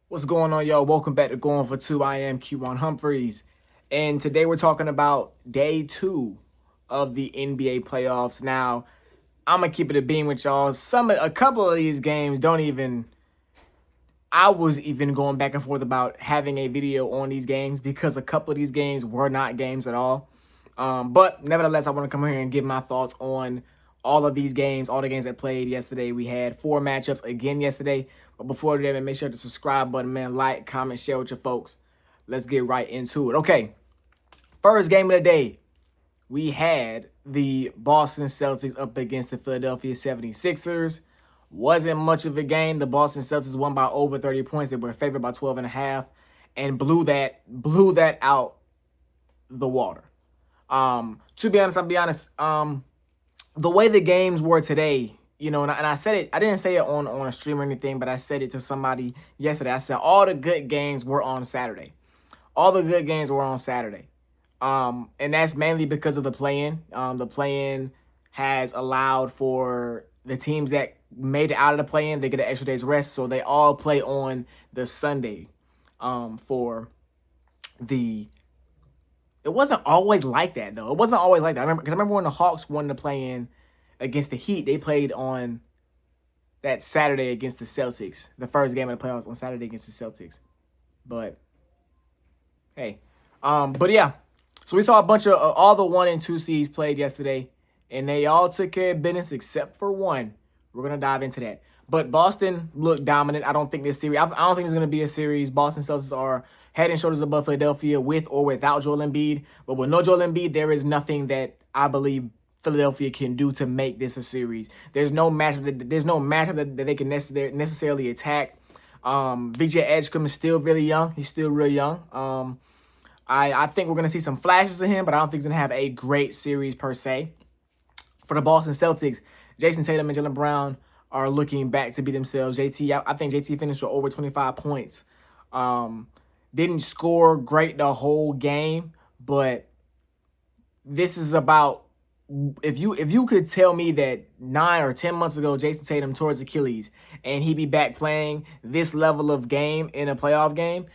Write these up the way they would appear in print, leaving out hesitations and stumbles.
What's going on, y'all? Welcome back to Going for Two. I am Q1 Humphreys, and today we're talking about day two of the NBA playoffs. Now, I'm gonna keep it a beam with y'all. A couple of these games don't even. I was even going back and forth about having a video on these games because a couple of these games were not games at all. But nevertheless, I want to come here and give my thoughts on all of these games, all the games that played yesterday. We had 4 matchups again yesterday. But before that, man, make sure to subscribe button, man, like, comment, share with your folks. Let's get right into it. Okay, first game of the day, we had the Boston Celtics up against the Philadelphia 76ers. Wasn't much of a game. The Boston Celtics won by over 30 points. They were favored by 12 and a half and blew that out the water. To be honest, I'll be honest. The way the games were today, and I said it. I didn't say it on a stream or anything, but I said it to somebody yesterday. I said all the good games were on Saturday. All the good games were on Saturday. And that's mainly because of the play-in. The play-in has allowed for the teams that made it out of the play-in, they get an extra day's rest, so they all play on the Sunday. For the It wasn't always like that though. It wasn't always like that. I remember when the Hawks won the play-in against the Heat, they played on that Saturday against the Celtics. The first game of the playoffs on Saturday against the Celtics. But hey, but yeah. So we saw a bunch of all the 1 and 2 seeds played yesterday, and they all took care of business except for one. We're gonna dive into that. But Boston looked dominant. I don't think this series. I don't think it's gonna be a series. Boston Celtics are head and shoulders above Philadelphia with or without Joel Embiid. But with no Joel Embiid, there is nothing that I believe Philadelphia can do to make this a series. There's no matchup that they can necessarily attack. VJ Edgecombe is still really young. He's still real young. I think we're going to see some flashes of him, but I don't think he's going to have a great series per se. For the Boston Celtics, Jason Tatum and Jaylen Brown are looking back to be themselves. I think JT finished with over 25 points. Didn't score great the whole game, but this is about, if you could tell me that 9 or 10 months ago Jason Tatum tore his Achilles and he'd be back playing this level of game in a playoff game,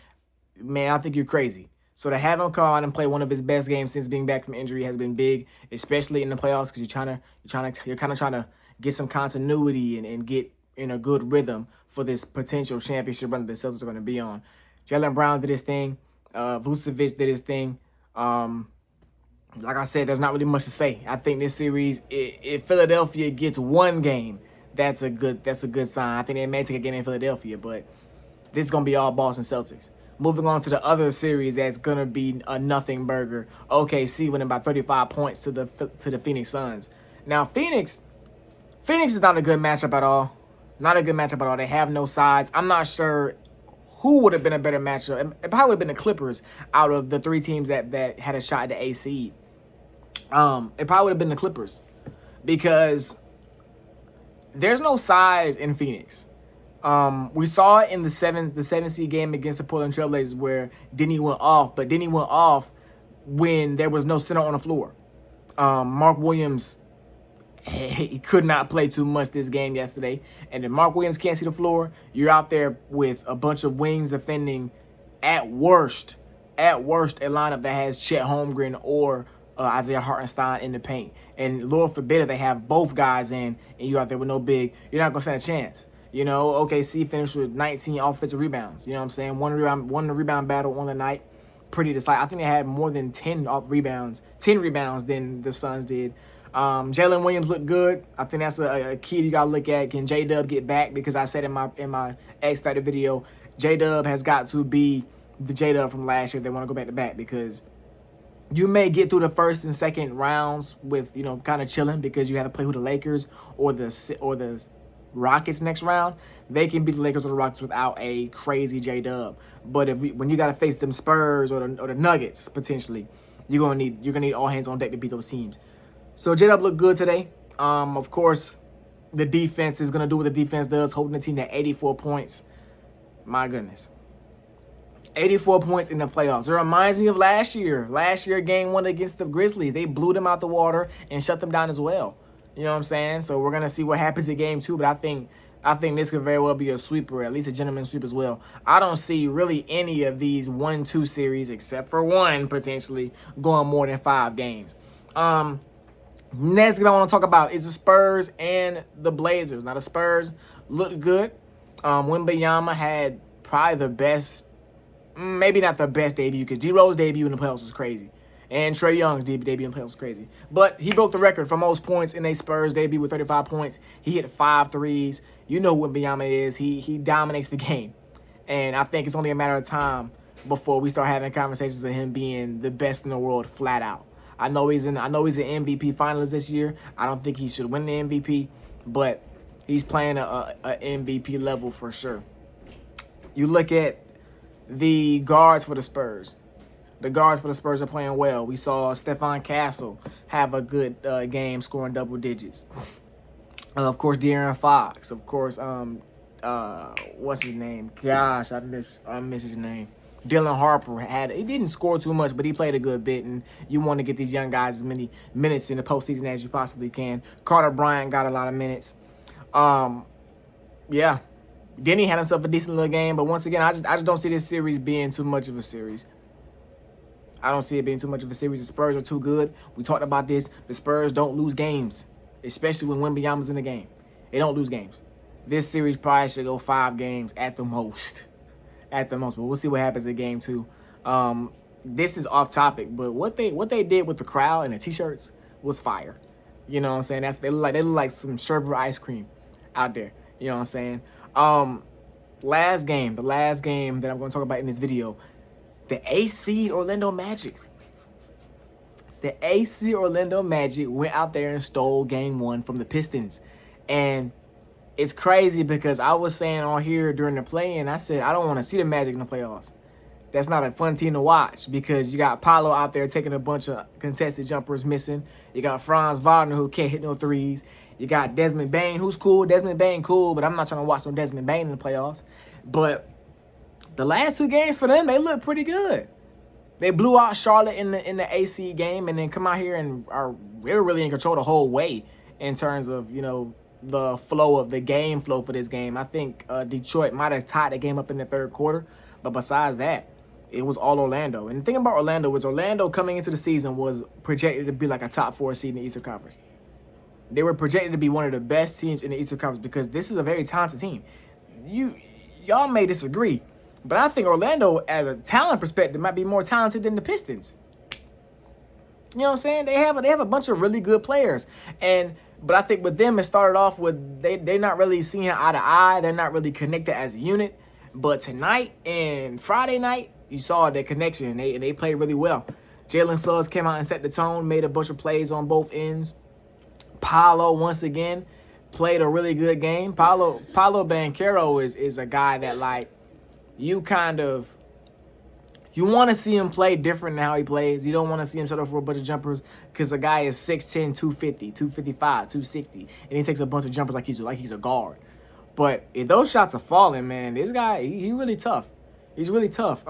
man, I think you're crazy. So to have him come out and play one of his best games since being back from injury has been big, especially in the playoffs, because you're kind of trying to get some continuity and get in a good rhythm for this potential championship run that the Celtics are going to be on. Jaylen Brown did his thing. Vucevic did his thing. Like I said, there's not really much to say. I think this series, if Philadelphia gets one game, that's a good sign. I think they may take a game in Philadelphia, but this is going to be all Boston Celtics. Moving on to the other series, that's going to be a nothing burger. OKC winning by 35 points to the Phoenix Suns. Now, Phoenix is not a good matchup at all. Not a good matchup at all. They have no size. I'm not sure who would have been a better matchup. It probably would have been the Clippers out of the 3 teams that had a shot at the A seed. It probably would have been the Clippers because there's no size in Phoenix. We saw it in the 7 seed game against the Portland Trailblazers where Denny went off, but Denny went off when there was no center on the floor. Mark Williams, he could not play too much this game yesterday. And if Mark Williams can't see the floor, you're out there with a bunch of wings defending at worst a lineup that has Chet Holmgren or Isaiah Hartenstein in the paint. And Lord forbid if they have both guys in and you're out there with no big, you're not going to stand a chance. OKC finished with 19 offensive rebounds. You know what I'm saying? Won the rebound battle on the night. Pretty decisive. I think they had more than 10 rebounds than the Suns did. Jalen Williams looked good. I think that's a key you got to look at. Can J-Dub get back? Because I said in my X Factor video, J-Dub has got to be the J-Dub from last year if they want to go back to back, because you may get through the first and second rounds with, kind of chilling because you have to play who the Lakers or the Rockets next round. They can beat the Lakers or the Rockets without a crazy J-Dub. But when you got to face them Spurs or the Nuggets potentially, you're gonna need all hands on deck to beat those teams. So J-Dub looked good today. Of course, the defense is gonna do what the defense does, holding the team to 84 points. My goodness. 84 points in the playoffs. It reminds me of last year. Last year, game 1 against the Grizzlies. They blew them out the water and shut them down as well. You know what I'm saying? So we're going to see what happens in game 2. But I think I think this could very well be a sweep, or at least a gentleman's sweep as well. I don't see really any of these 1-2 series, except for one potentially, going more than 5 games. Next game I want to talk about is the Spurs and the Blazers. Now, the Spurs looked good. Wembanyama had probably the best, maybe not the best debut, because D-Rose's debut in the playoffs was crazy. And Trae Young's debut in the playoffs was crazy. But he broke the record for most points in a Spurs debut with 35 points. He hit 5 threes. You know who Wembanyama is. He dominates the game. And I think it's only a matter of time before we start having conversations of him being the best in the world flat out. I know he's an MVP finalist this year. I don't think he should win the MVP, but he's playing a MVP level for sure. You look at the guards for the Spurs. The guards for the Spurs are playing well. We saw Stephon Castle have a good game, scoring double digits. Of course, De'Aaron Fox. Of course, what's his name? Gosh, I miss his name. Dylan Harper he didn't score too much, but he played a good bit, and you want to get these young guys as many minutes in the postseason as you possibly can. Carter Bryant got a lot of minutes. Yeah. Denny had himself a decent little game, but once again, I just don't see this series being too much of a series. I don't see it being too much of a series. The Spurs are too good. We talked about this. The Spurs don't lose games, especially when Wembanyama's in the game. They don't lose games. This series probably should go 5 games at the most. At the most, but we'll see what happens in game 2. This is off topic, but what they did with the crowd and the t-shirts was fire. You know what I'm saying? They look like some sherbet ice cream out there. You know what I'm saying? The last game that I'm going to talk about in this video, the AC Orlando Magic. The AC Orlando Magic went out there and stole game 1 from the Pistons, and it's crazy because I was saying on here during the play-in, I said I don't want to see the Magic in the playoffs. That's not a fun team to watch because you got Paolo out there taking a bunch of contested jumpers missing. You got Franz Wagner who can't hit no threes. You got Desmond Bane, who's cool. Desmond Bane, cool, but I'm not trying to watch no Desmond Bane in the playoffs. But the last 2 games for them, they look pretty good. They blew out Charlotte in the AC game, and then come out here and they're really in control the whole way in terms of, you know, the flow of the game flow for this game. I think Detroit might have tied the game up in the 3rd quarter, but besides that, it was all Orlando. And the thing about Orlando was Orlando coming into the season was projected to be like a top 4 seed in the Eastern Conference. They were projected to be one of the best teams in the Eastern Conference because this is a very talented team. Y'all may disagree, but I think Orlando, as a talent perspective, might be more talented than the Pistons. You know what I'm saying? They have a bunch of really good players, but I think with them, it started off with they're not really seeing eye to eye. They're not really connected as a unit. But tonight and Friday night, you saw their connection, and they played really well. Jalen Suggs came out and set the tone, made a bunch of plays on both ends. Paolo, once again, played a really good game. Paolo Banchero is a guy that, like, you want to see him play different than how he plays. You don't want to see him settle for a bunch of jumpers because the guy is 6'10", 250, 255, 260, and he takes a bunch of jumpers like he's a guard. But if those shots are falling, man, this guy, he really tough. He's really tough.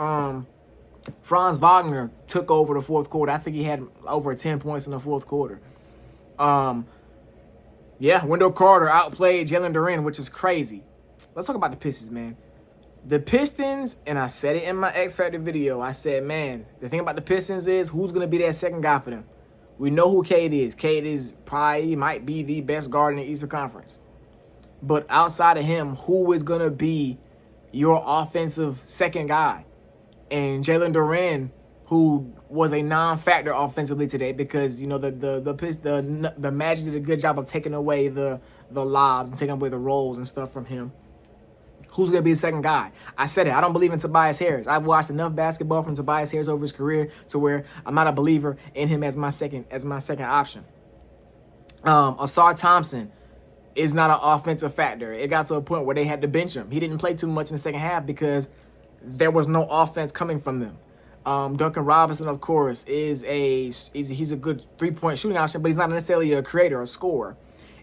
Franz Wagner took over the 4th quarter. I think he had over 10 points in the 4th quarter. Yeah, Wendell Carter outplayed Jalen Duren, which is crazy. Let's talk about the Pistons, man. The Pistons, and I said it in my X Factor video, I said, man, the thing about the Pistons is who's going to be that second guy for them. We know who Cade is. Cade is might be the best guard in the Eastern Conference. But outside of him, who is going to be your offensive second guy? And Jalen Duren, who was a non-factor offensively today because, you know, the Magic did a good job of taking away the lobs and taking away the rolls and stuff from him. Who's going to be the second guy? I said it. I don't believe in Tobias Harris. I've watched enough basketball from Tobias Harris over his career to where I'm not a believer in him as my second option. Asar Thompson is not an offensive factor. It got to a point where they had to bench him. He didn't play too much in the second half because there was no offense coming from them. Duncan Robinson, of course, he's a good 3-point shooting option, but he's not necessarily a creator or scorer.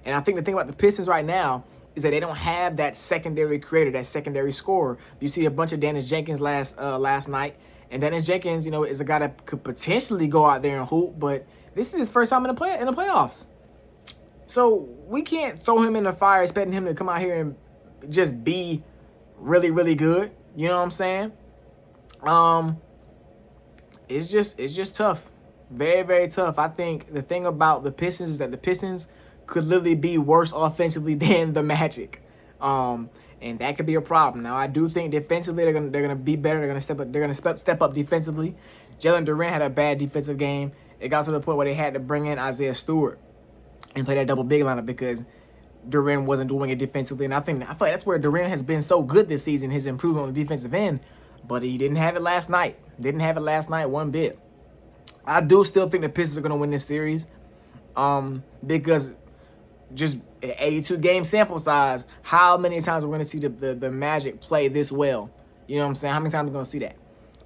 And I think the thing about the Pistons right now is that they don't have that secondary creator, that secondary scorer. You see a bunch of Dennis Jenkins last night, and Dennis Jenkins, you know, is a guy that could potentially go out there and hoop, but this is his first time in the playoffs. So we can't throw him in the fire expecting him to come out here and just be really, really good. You know what I'm saying? It's just tough. Very, very tough. I think the thing about the Pistons is that the Pistons could literally be worse offensively than the Magic. And that could be a problem. Now, I do think defensively they're gonna be better. They're gonna step up defensively. Jalen Durant had a bad defensive game. It got to the point where they had to bring in Isaiah Stewart and play that double big lineup because Durant wasn't doing it defensively. And I feel like that's where Durant has been so good this season, his improvement on the defensive end. But he didn't have it last night. Didn't have it last night one bit. I do still think the Pistons are gonna win this series. Because just 82 game sample size, how many times we're going to see the Magic play this well? You know what I'm saying? How many times are we going to see that?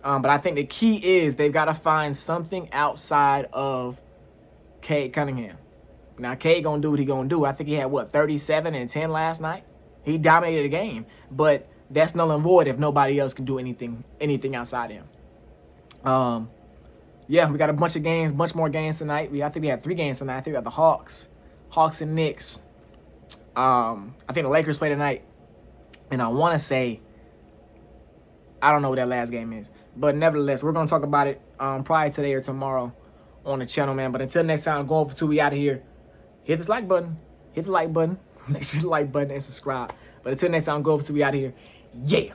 But I think the key is they've got to find something outside of Cade Cunningham. Now, Cade going to do what he going to do. I think he had, 37 and 10 last night? He dominated the game. But that's null and void if nobody else can do anything outside him. Yeah, we got a bunch more games tonight. I think we had 3 games tonight. I think we got the Hawks and Knicks. I think the Lakers play tonight. And I want to say, I don't know what that last game is. But nevertheless, we're going to talk about it probably today or tomorrow on the channel, man. But until next time, going for 2, we out of here. Hit this like button. Hit the like button. Make sure you like button and subscribe. But until next time, going for 2, we out of here. Yeah.